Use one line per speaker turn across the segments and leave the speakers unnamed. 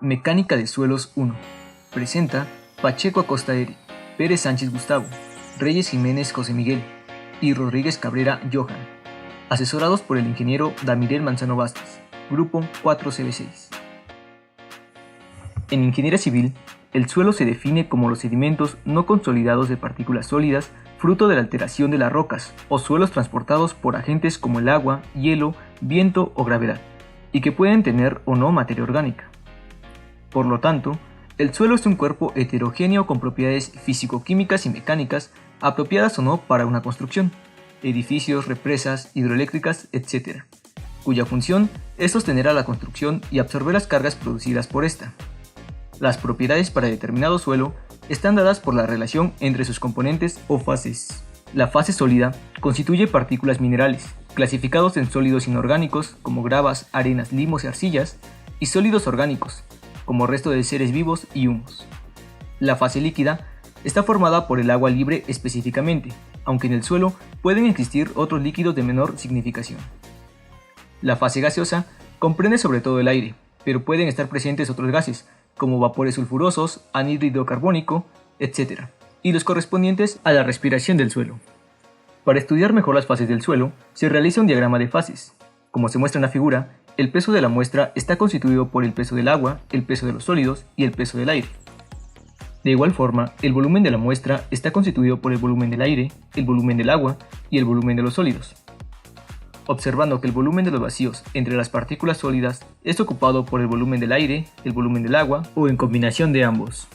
Mecánica de suelos 1. Presenta Pacheco Acosta Eri, Pérez Sánchez Gustavo, Reyes Jiménez José Miguel y Rodríguez Cabrera Johan, asesorados por el ingeniero Damirel Manzano Bastos, Grupo 4CB6. En ingeniería civil, el suelo se define como los sedimentos no consolidados de partículas sólidas fruto de la alteración de las rocas o suelos transportados por agentes como el agua, hielo, viento o gravedad, y que pueden tener o no materia orgánica. Por lo tanto, el suelo es un cuerpo heterogéneo con propiedades físico-químicas y mecánicas apropiadas o no para una construcción, edificios, represas, hidroeléctricas, etc., cuya función es sostener a la construcción y absorber las cargas producidas por esta. Las propiedades para determinado suelo están dadas por la relación entre sus componentes o fases. La fase sólida constituye partículas minerales, clasificados en sólidos inorgánicos como gravas, arenas, limos y arcillas, y sólidos orgánicos, como resto de seres vivos y humos. La fase líquida está formada por el agua libre específicamente, aunque en el suelo pueden existir otros líquidos de menor significación. La fase gaseosa comprende sobre todo el aire, pero pueden estar presentes otros gases, como vapores sulfurosos, anhídrido carbónico, etc., y los correspondientes a la respiración del suelo. Para estudiar mejor las fases del suelo, se realiza un diagrama de fases. Como se muestra en la figura, el peso de la muestra está constituido por el peso del agua, el peso de los sólidos y el peso del aire. De igual forma, el volumen de la muestra está constituido por el volumen del aire, el volumen del agua y el volumen de los sólidos. Observando que el volumen de los vacíos entre las partículas sólidas es ocupado por el volumen del aire, el volumen del agua o en combinación de ambos.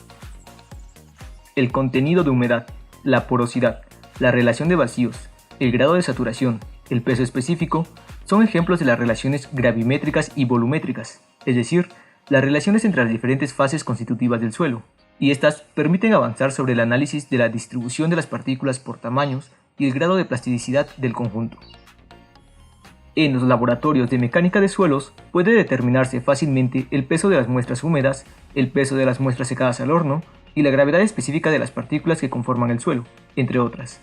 El contenido de humedad, la porosidad, la relación de vacíos, el grado de saturación, el peso específico, son ejemplos de las relaciones gravimétricas y volumétricas, es decir, las relaciones entre las diferentes fases constitutivas del suelo, y estas permiten avanzar sobre el análisis de la distribución de las partículas por tamaños y el grado de plasticidad del conjunto. En los laboratorios de mecánica de suelos puede determinarse fácilmente el peso de las muestras húmedas, el peso de las muestras secadas al horno y la gravedad específica de las partículas que conforman el suelo, entre otras.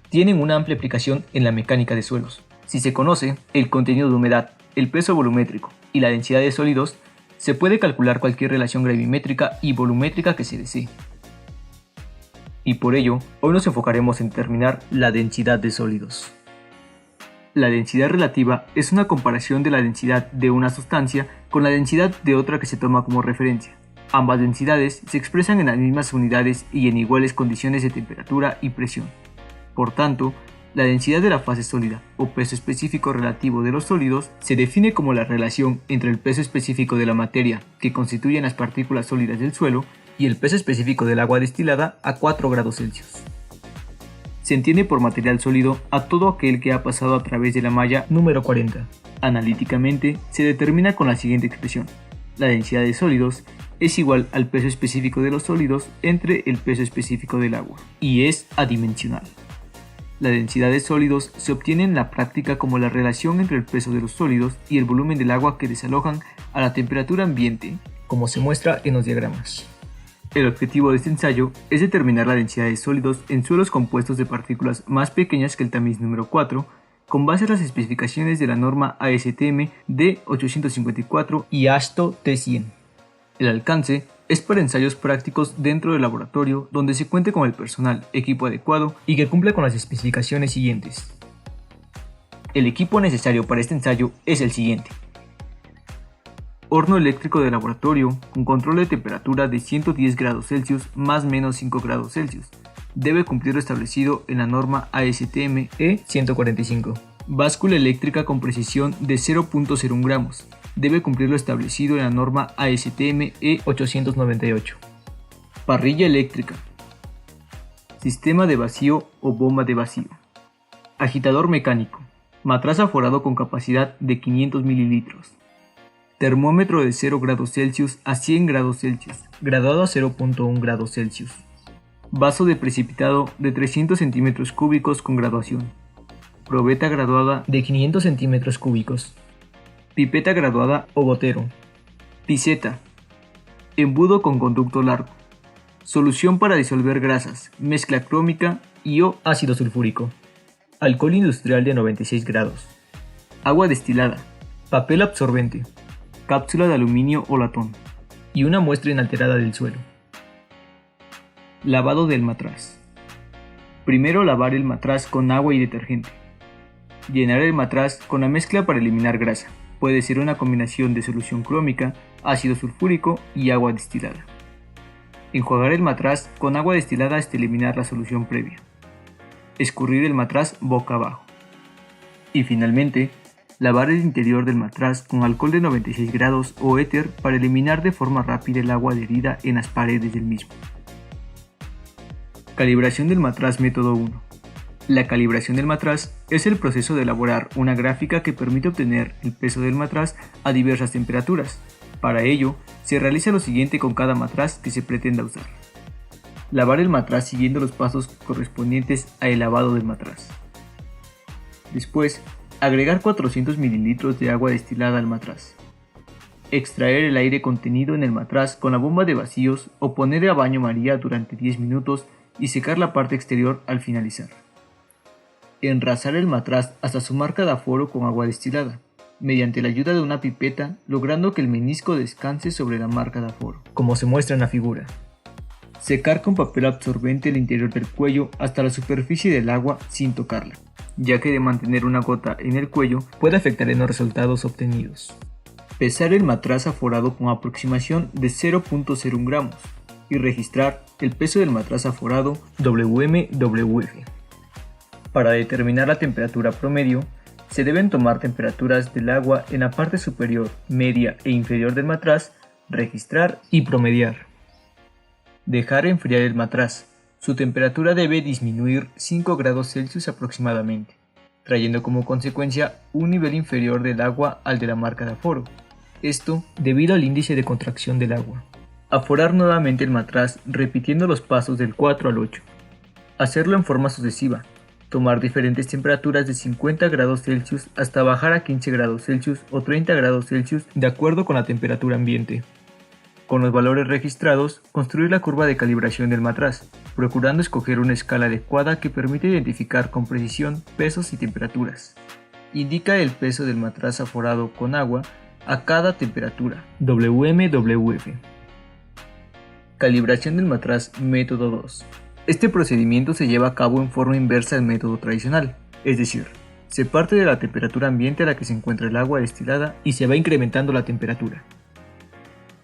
Tienen una amplia aplicación en la mecánica de suelos. Si se conoce el contenido de humedad, el peso volumétrico y la densidad de sólidos, se puede calcular cualquier relación gravimétrica y volumétrica que se desee. Y por ello, hoy nos enfocaremos en determinar la densidad de sólidos. La densidad relativa es una comparación de la densidad de una sustancia con la densidad de otra que se toma como referencia. Ambas densidades se expresan en las mismas unidades y en iguales condiciones de temperatura y presión. Por tanto, la densidad de la fase sólida o peso específico relativo de los sólidos se define como la relación entre el peso específico de la materia que constituyen las partículas sólidas del suelo y el peso específico del agua destilada a 4 grados Celsius. Se entiende por material sólido a todo aquel que ha pasado a través de la malla número 40. Analíticamente se determina con la siguiente expresión. La densidad de sólidos es igual al peso específico de los sólidos entre el peso específico del agua y es adimensional. La densidad de sólidos se obtiene en la práctica como la relación entre el peso de los sólidos y el volumen del agua que desalojan a la temperatura ambiente, como se muestra en los diagramas. El objetivo de este ensayo es determinar la densidad de sólidos en suelos compuestos de partículas más pequeñas que el tamiz número 4, con base en las especificaciones de la norma ASTM D854 y AASHTO T100. El alcance es para ensayos prácticos dentro del laboratorio donde se cuente con el personal, equipo adecuado y que cumpla con las especificaciones siguientes. El equipo necesario para este ensayo es el siguiente. Horno eléctrico de laboratorio con control de temperatura de 110 grados Celsius más menos 5 grados Celsius. Debe cumplir lo establecido en la norma ASTM E145. Báscula eléctrica con precisión de 0.01 gramos. Debe cumplir lo establecido en la norma ASTM E898. Parrilla eléctrica. Sistema de vacío o bomba de vacío. Agitador mecánico. Matraz aforado con capacidad de 500 mililitros. Termómetro de 0 grados Celsius a 100 grados Celsius, graduado a 0.1 grados Celsius. Vaso de precipitado de 300 centímetros cúbicos con graduación. Probeta graduada de 500 centímetros cúbicos. Pipeta graduada o gotero. Piseta. Embudo con conducto largo. Solución para disolver grasas, mezcla crómica y o ácido sulfúrico. Alcohol industrial de 96 grados. Agua destilada. Papel absorbente. Cápsula de aluminio o latón. y una muestra inalterada del suelo. Lavado del matraz. Primero lavar el matraz con agua y detergente. Llenar el matraz con la mezcla para eliminar grasa. Puede ser una combinación de solución crómica, ácido sulfúrico y agua destilada. Enjuagar el matraz con agua destilada hasta eliminar la solución previa. Escurrir el matraz boca abajo. Y finalmente, lavar el interior del matraz con alcohol de 96 grados o éter para eliminar de forma rápida el agua adherida en las paredes del mismo. Calibración del matraz método 1. La calibración del matraz es el proceso de elaborar una gráfica que permite obtener el peso del matraz a diversas temperaturas. Para ello, se realiza lo siguiente con cada matraz que se pretenda usar. Lavar el matraz siguiendo los pasos correspondientes al lavado del matraz. Después, agregar 400 ml de agua destilada al matraz. Extraer el aire contenido en el matraz con la bomba de vacíos o poner a baño María durante 10 minutos y secar la parte exterior al finalizar. Enrasar el matraz hasta su marca de aforo con agua destilada, mediante la ayuda de una pipeta, logrando que el menisco descanse sobre la marca de aforo, como se muestra en la figura. Secar con papel absorbente el interior del cuello hasta la superficie del agua sin tocarla, ya que de mantener una gota en el cuello puede afectar en los resultados obtenidos. Pesar el matraz aforado con aproximación de 0.01 gramos y registrar el peso del matraz aforado WM/WF. Para determinar la temperatura promedio, se deben tomar temperaturas del agua en la parte superior, media e inferior del matraz, registrar y promediar. Dejar enfriar el matraz. Su temperatura debe disminuir 5 grados Celsius aproximadamente, trayendo como consecuencia un nivel inferior del agua al de la marca de aforo. Esto debido al índice de contracción del agua. Aforar nuevamente el matraz repitiendo los pasos del 4 al 8. Hacerlo en forma sucesiva. Tomar diferentes temperaturas de 50 grados Celsius hasta bajar a 15 grados Celsius o 30 grados Celsius de acuerdo con la temperatura ambiente. Con los valores registrados, construir la curva de calibración del matraz, procurando escoger una escala adecuada que permite identificar con precisión pesos y temperaturas. Indica el peso del matraz aforado con agua a cada temperatura, WM/WF. Calibración del matraz método 2. Este procedimiento se lleva a cabo en forma inversa al método tradicional, es decir, se parte de la temperatura ambiente a la que se encuentra el agua destilada y se va incrementando la temperatura.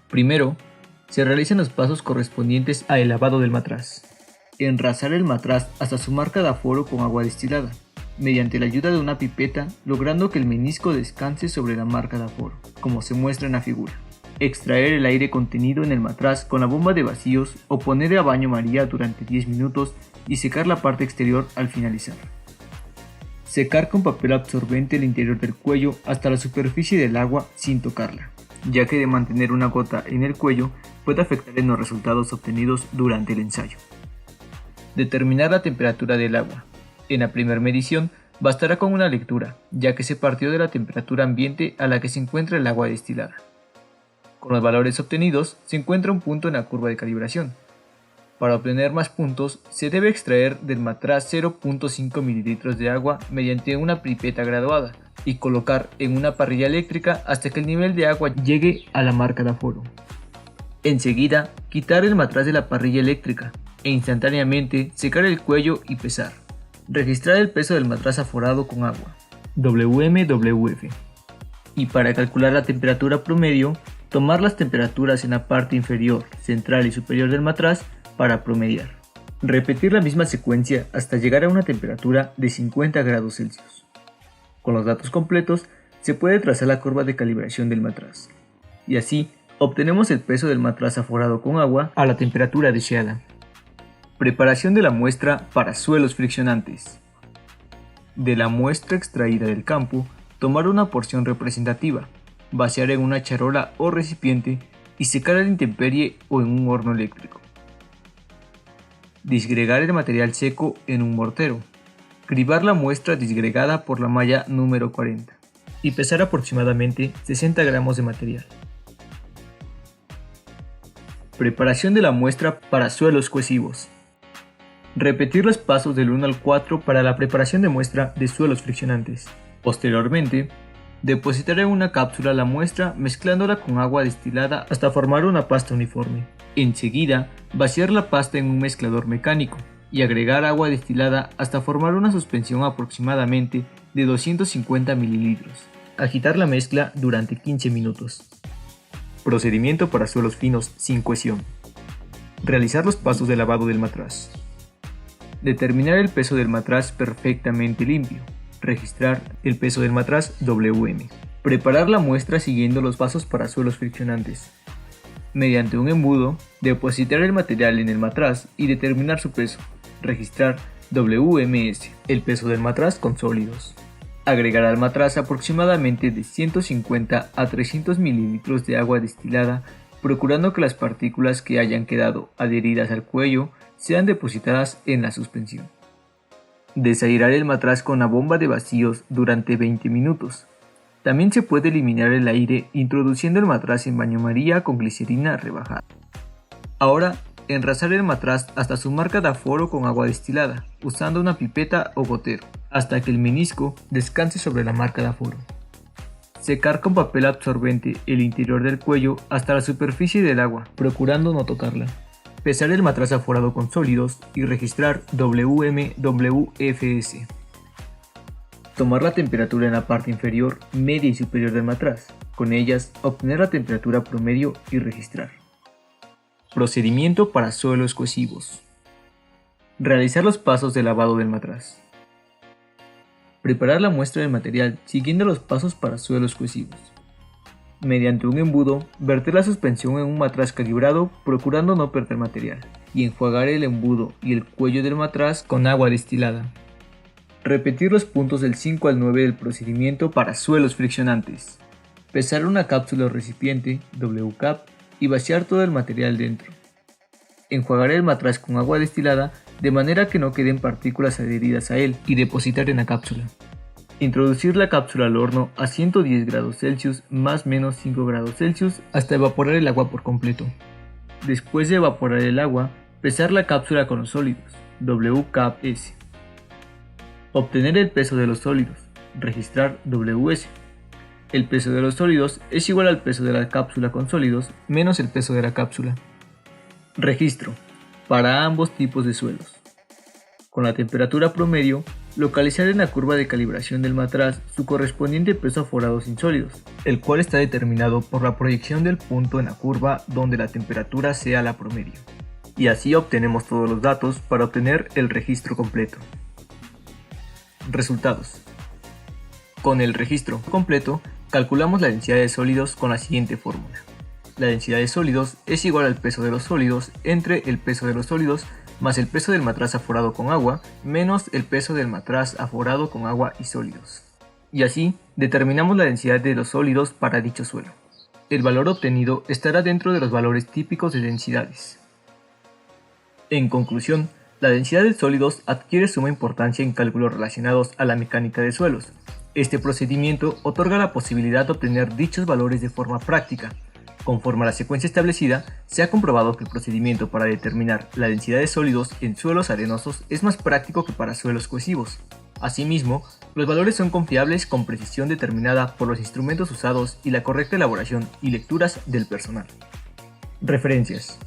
Primero, se realizan los pasos correspondientes al lavado del matraz. Enrasar el matraz hasta su marca de aforo con agua destilada, mediante la ayuda de una pipeta, logrando que el menisco descanse sobre la marca de aforo, como se muestra en la figura. Extraer el aire contenido en el matraz con la bomba de vacíos o poner a baño María durante 10 minutos y secar la parte exterior al finalizar. Secar con papel absorbente el interior del cuello hasta la superficie del agua sin tocarla, ya que de mantener una gota en el cuello puede afectar en los resultados obtenidos durante el ensayo. Determinar la temperatura del agua. En la primera medición bastará con una lectura, ya que se partió de la temperatura ambiente a la que se encuentra el agua destilada. Con los valores obtenidos se encuentra un punto en la curva de calibración. Para obtener más puntos, se debe extraer del matraz 0.5 ml de agua mediante una pipeta graduada y colocar en una parrilla eléctrica hasta que el nivel de agua llegue a la marca de aforo. Enseguida, quitar el matraz de la parrilla eléctrica e instantáneamente secar el cuello y pesar. Registrar el peso del matraz aforado con agua, WM/WF. Y para calcular la temperatura promedio, tomar las temperaturas en la parte inferior, central y superior del matraz para promediar. Repetir la misma secuencia hasta llegar a una temperatura de 50 grados Celsius. Con los datos completos, se puede trazar la curva de calibración del matraz. Y así, obtenemos el peso del matraz aforado con agua a la temperatura deseada. Preparación de la muestra para suelos friccionantes. De la muestra extraída del campo, tomar una porción representativa, vaciar en una charola o recipiente y secar a la intemperie o en un horno eléctrico. Disgregar el material seco en un mortero. Cribar la muestra disgregada por la malla número 40 y pesar aproximadamente 60 gramos de material. Preparación de la muestra para suelos cohesivos. Repetir los pasos del 1 al 4 para la preparación de muestra de suelos friccionantes. Posteriormente, Depositar en una cápsula la muestra mezclándola con agua destilada hasta formar una pasta uniforme. Enseguida, vaciar la pasta en un mezclador mecánico y agregar agua destilada hasta formar una suspensión aproximadamente de 250 ml. Agitar la mezcla durante 15 minutos. Procedimiento para suelos finos sin cohesión. Realizar los pasos de lavado del matraz. Determinar el peso del matraz perfectamente limpio. Registrar el peso del matraz WM. Preparar la muestra siguiendo los pasos para suelos friccionantes. Mediante un embudo, depositar el material en el matraz y determinar su peso. Registrar WMS, el peso del matraz con sólidos. Agregar al matraz aproximadamente de 150 a 300 ml de agua destilada, procurando que las partículas que hayan quedado adheridas al cuello sean depositadas en la suspensión. Desairar el matraz con la bomba de vacíos durante 20 minutos. También se puede eliminar el aire introduciendo el matraz en baño María con glicerina rebajada. Ahora, enrasar el matraz hasta su marca de aforo con agua destilada, usando una pipeta o gotero, hasta que el menisco descanse sobre la marca de aforo. Secar con papel absorbente el interior del cuello hasta la superficie del agua, procurando no tocarla. Pesar el matraz aforado con sólidos y registrar WM/WFS. Tomar la temperatura en la parte inferior, media y superior del matraz. Con ellas, obtener la temperatura promedio y registrar. Procedimiento para suelos cohesivos. Realizar los pasos de lavado del matraz. Preparar la muestra del material siguiendo los pasos para suelos cohesivos. Mediante un embudo, verter la suspensión en un matraz calibrado procurando no perder material, y enjuagar el embudo y el cuello del matraz con agua destilada. Repetir los puntos del 5 al 9 del procedimiento para suelos friccionantes. Pesar una cápsula o recipiente, WCAP, y vaciar todo el material dentro. Enjuagar el matraz con agua destilada de manera que no queden partículas adheridas a él y depositar en la cápsula. Introducir la cápsula al horno a 110 grados Celsius más menos 5 grados Celsius hasta evaporar el agua por completo. Después de evaporar el agua, pesar la cápsula con los sólidos, WCAPS. Obtener el peso de los sólidos, registrar WS. El peso de los sólidos es igual al peso de la cápsula con sólidos menos el peso de la cápsula. Registro, para ambos tipos de suelos. Con la temperatura promedio, localizar en la curva de calibración del matraz su correspondiente peso aforado sin sólidos, el cual está determinado por la proyección del punto en la curva donde la temperatura sea la promedio. Y así obtenemos todos los datos para obtener el registro completo. Resultados. Con el registro completo, calculamos la densidad de sólidos con la siguiente fórmula. La densidad de sólidos es igual al peso de los sólidos entre el peso de los sólidos más el peso del matraz aforado con agua, menos el peso del matraz aforado con agua y sólidos. Y así, determinamos la densidad de los sólidos para dicho suelo. El valor obtenido estará dentro de los valores típicos de densidades. En conclusión, la densidad de sólidos adquiere suma importancia en cálculos relacionados a la mecánica de suelos. Este procedimiento otorga la posibilidad de obtener dichos valores de forma práctica. Conforme a la secuencia establecida, se ha comprobado que el procedimiento para determinar la densidad de sólidos en suelos arenosos es más práctico que para suelos cohesivos. Asimismo, los valores son confiables con precisión determinada por los instrumentos usados y la correcta elaboración y lecturas del personal. Referencias.